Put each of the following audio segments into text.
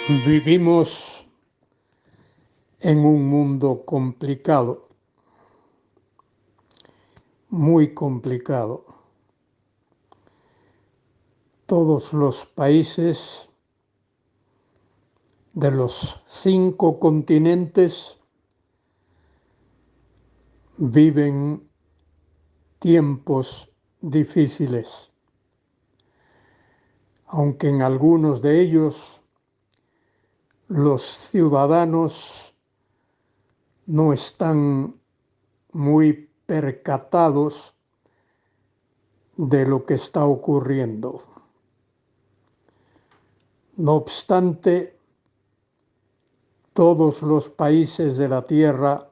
Vivimos en un mundo complicado, muy complicado. Todos los países de los 5 continentes viven tiempos difíciles, aunque en algunos de ellos los ciudadanos no están muy percatados de lo que está ocurriendo. No obstante, todos los países de la Tierra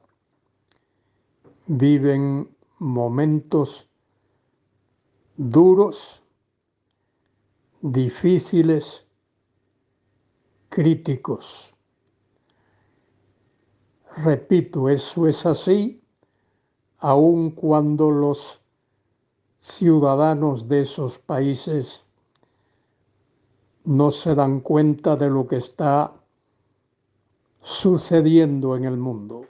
viven momentos duros, difíciles, críticos. Repito, eso es así, aun cuando los ciudadanos de esos países no se dan cuenta de lo que está sucediendo en el mundo.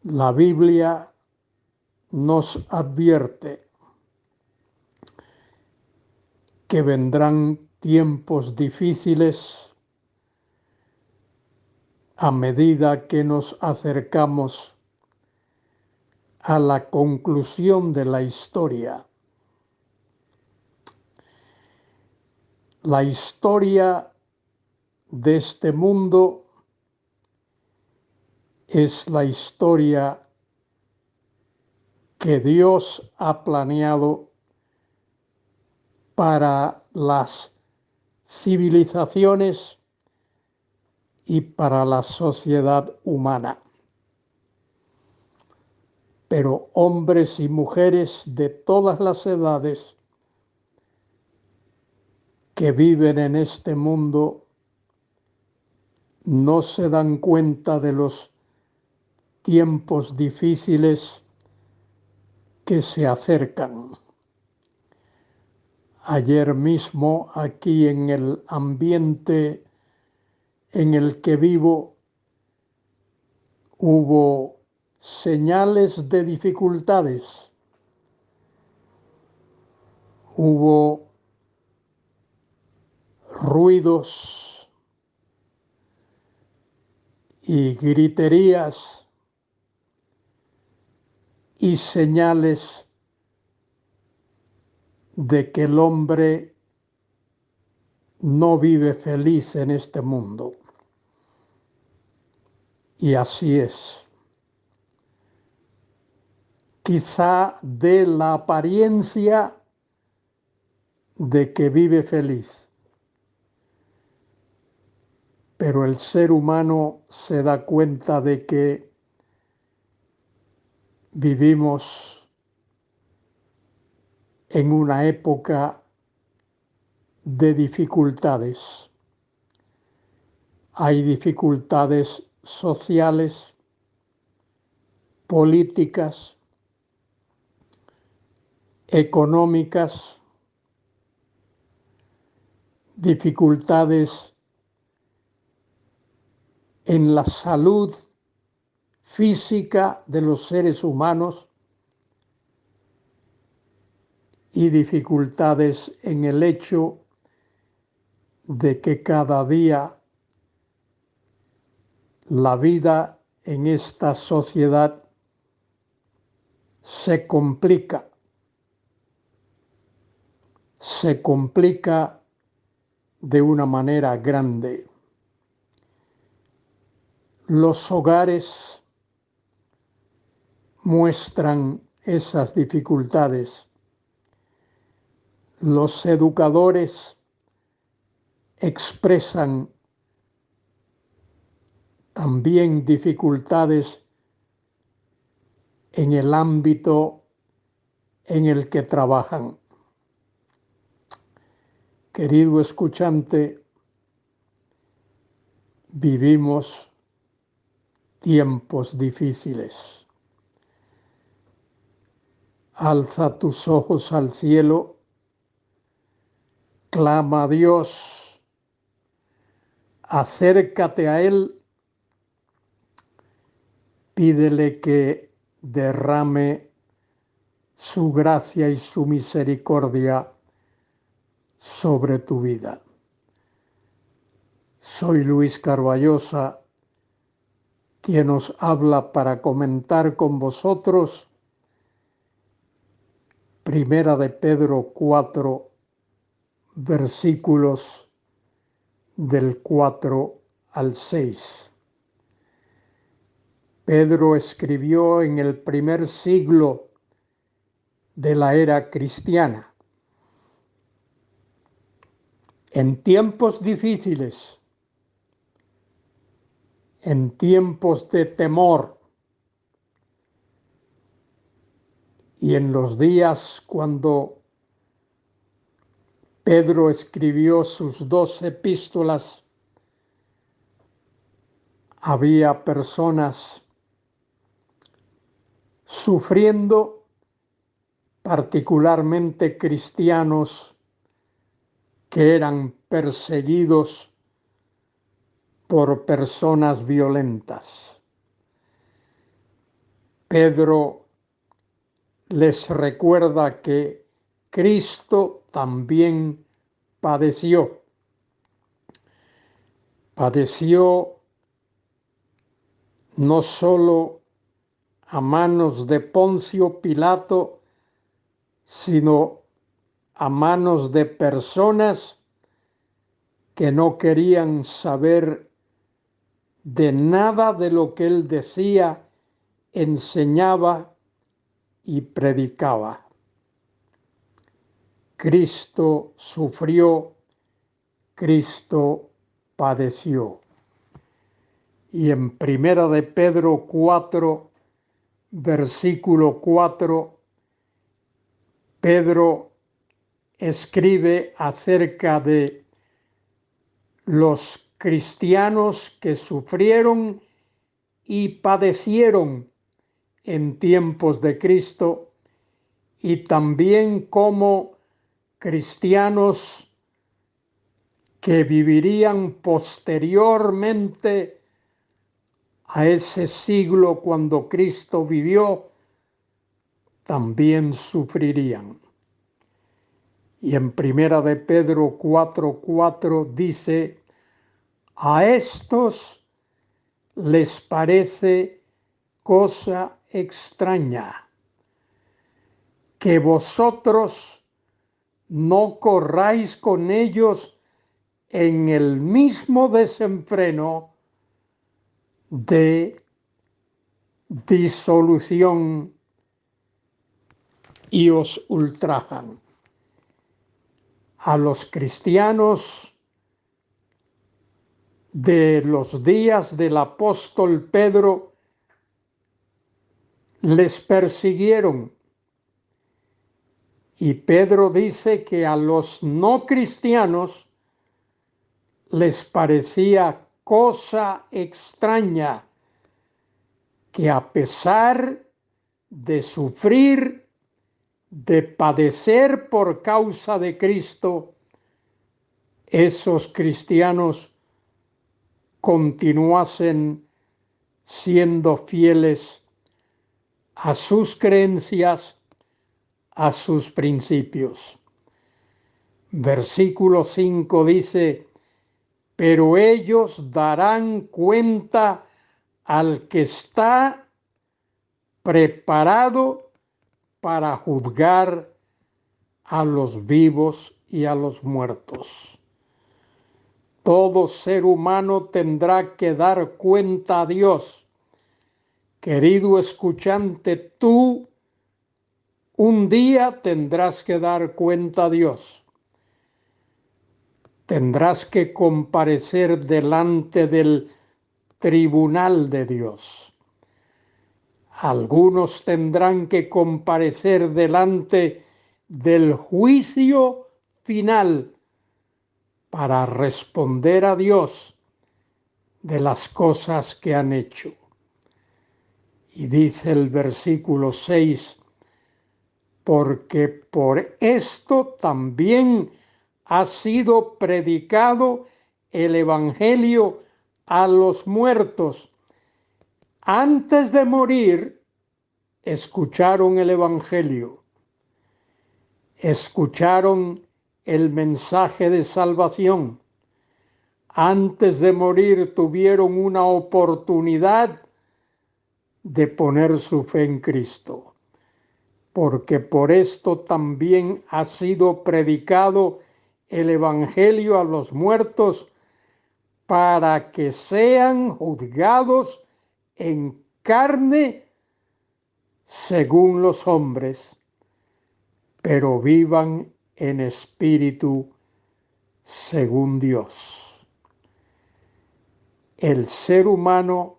La Biblia nos advierte que vendrán tiempos difíciles a medida que nos acercamos a la conclusión de la historia. La historia de este mundo es la historia que Dios ha planeado para las civilizaciones y para la sociedad humana. Pero hombres y mujeres de todas las edades que viven en este mundo no se dan cuenta de los tiempos difíciles que se acercan. Ayer mismo, aquí en el ambiente en el que vivo, hubo señales de dificultades. Hubo ruidos y griterías y señales de que el hombre no vive feliz en este mundo. Y así es. Quizá dé la apariencia de que vive feliz, pero el ser humano se da cuenta de que vivimos en una época de dificultades. Hay dificultades sociales, políticas, económicas, dificultades en la salud física de los seres humanos y dificultades en el hecho de que cada día la vida en esta sociedad se complica de una manera grande. Los hogares muestran esas dificultades. Los educadores expresan también dificultades en el ámbito en el que trabajan. Querido escuchante, vivimos tiempos difíciles. Alza tus ojos al cielo, clama a Dios acércate a Él, pídele que derrame su gracia y su misericordia sobre tu vida. Soy Luis Carballosa, quien os habla para comentar con vosotros Primera de Pedro 4, versículos del 4 al 6. Pedro escribió en el primer siglo de la era cristiana. En tiempos difíciles, en tiempos de temor y en los días cuando Pedro escribió sus 2 epístolas, había personas sufriendo, particularmente cristianos que eran perseguidos por personas violentas. Pedro les recuerda que Cristo también padeció. Padeció no solo a manos de Poncio Pilato, sino a manos de personas que no querían saber de nada de lo que él decía, enseñaba y predicaba. Cristo sufrió, Cristo padeció. Y en Primera de Pedro 4, versículo 4, Pedro escribe acerca de los cristianos que sufrieron y padecieron en tiempos de Cristo, y también como cristianos que vivirían posteriormente a ese siglo cuando Cristo vivió, también sufrirían. Y en Primera de Pedro 4:4 dice: a estos les parece cosa extraña que vosotros no corráis con ellos en el mismo desenfreno de disolución y os ultrajan. A los cristianos de los días del apóstol Pedro les persiguieron, y Pedro dice que a los no cristianos les parecía cosa extraña que a pesar de sufrir, de padecer por causa de Cristo, esos cristianos continuasen siendo fieles a sus creencias, a sus principios. Versículo 5 dice: pero ellos darán cuenta al que está preparado para juzgar a los vivos y a los muertos. Todo ser humano tendrá que dar cuenta a Dios. Querido escuchante, tú un día tendrás que dar cuenta a Dios. Tendrás que comparecer delante del tribunal de Dios. Algunos tendrán que comparecer delante del juicio final para responder a Dios de las cosas que han hecho. Y dice el versículo 6: porque por esto también ha sido predicado el Evangelio a los muertos. Antes de morir, escucharon el Evangelio, escucharon el mensaje de salvación. Antes de morir tuvieron una oportunidad de poner su fe en Cristo, porque por esto también ha sido predicado el Evangelio a los muertos, para que sean juzgados en carne según los hombres, pero vivan en espíritu según Dios. El ser humano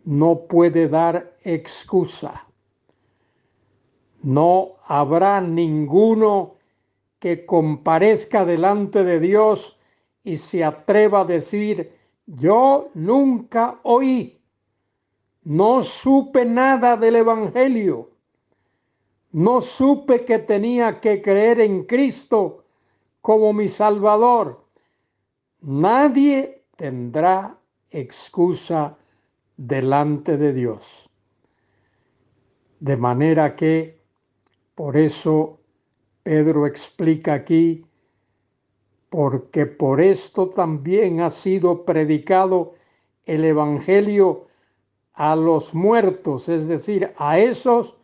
no puede dar excusa. No habrá ninguno que comparezca delante de Dios y se atreva a decir: yo nunca oí, no supe nada del Evangelio, no supe que tenía que creer en Cristo como mi Salvador. Nadie tendrá excusa delante de Dios. De manera que, por eso Pedro explica aquí: porque por esto también ha sido predicado el Evangelio a los muertos, es decir, a esos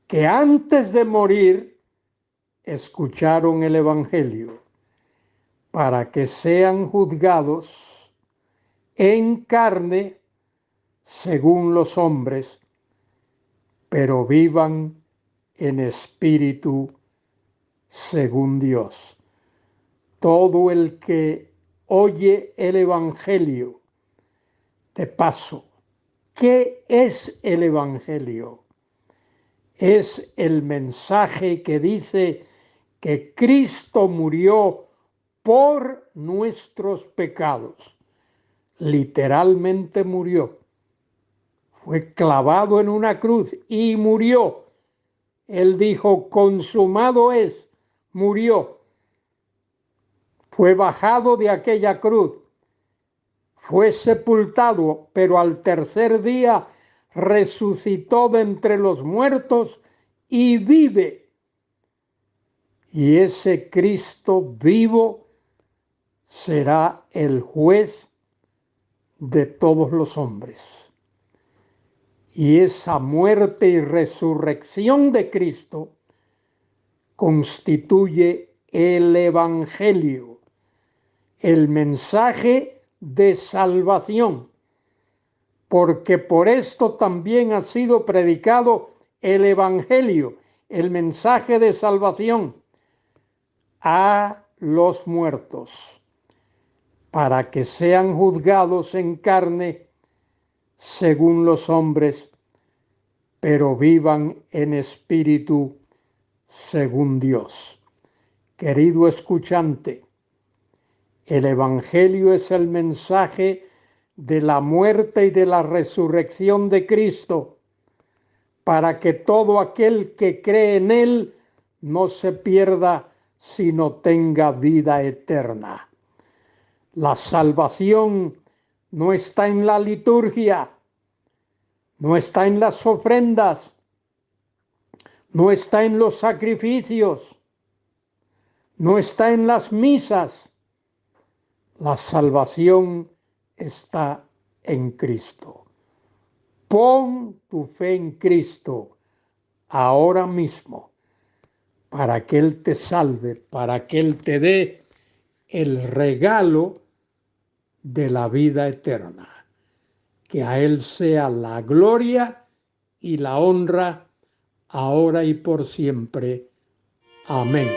que antes de morir escucharon el Evangelio, para que sean juzgados en carne según los hombres, pero vivan en espíritu según Dios. Todo el que oye el Evangelio, de paso, ¿qué es el Evangelio? Es el mensaje que dice que Cristo murió por nuestros pecados. Literalmente murió. Fue clavado en una cruz y murió. Él dijo: consumado es, murió. Fue bajado de aquella cruz, fue sepultado, pero al tercer día resucitó de entre los muertos y vive. Y ese Cristo vivo será el juez de todos los hombres. Y esa muerte y resurrección de Cristo constituye el Evangelio, el mensaje de salvación, porque por esto también ha sido predicado el Evangelio, el mensaje de salvación, a los muertos, para que sean juzgados en carne según los hombres, pero vivan en espíritu según Dios. Querido escuchante, el Evangelio es el mensaje de la muerte y de la resurrección de Cristo, para que todo aquel que cree en Él no se pierda, sino tenga vida eterna. La salvación no está en la liturgia, no está en las ofrendas, no está en los sacrificios, no está en las misas. La salvación está en Cristo. Pon tu fe en Cristo ahora mismo, para que Él te salve, para que Él te dé el regalo de la vida eterna. Que a Él sea la gloria y la honra, ahora y por siempre. Amén.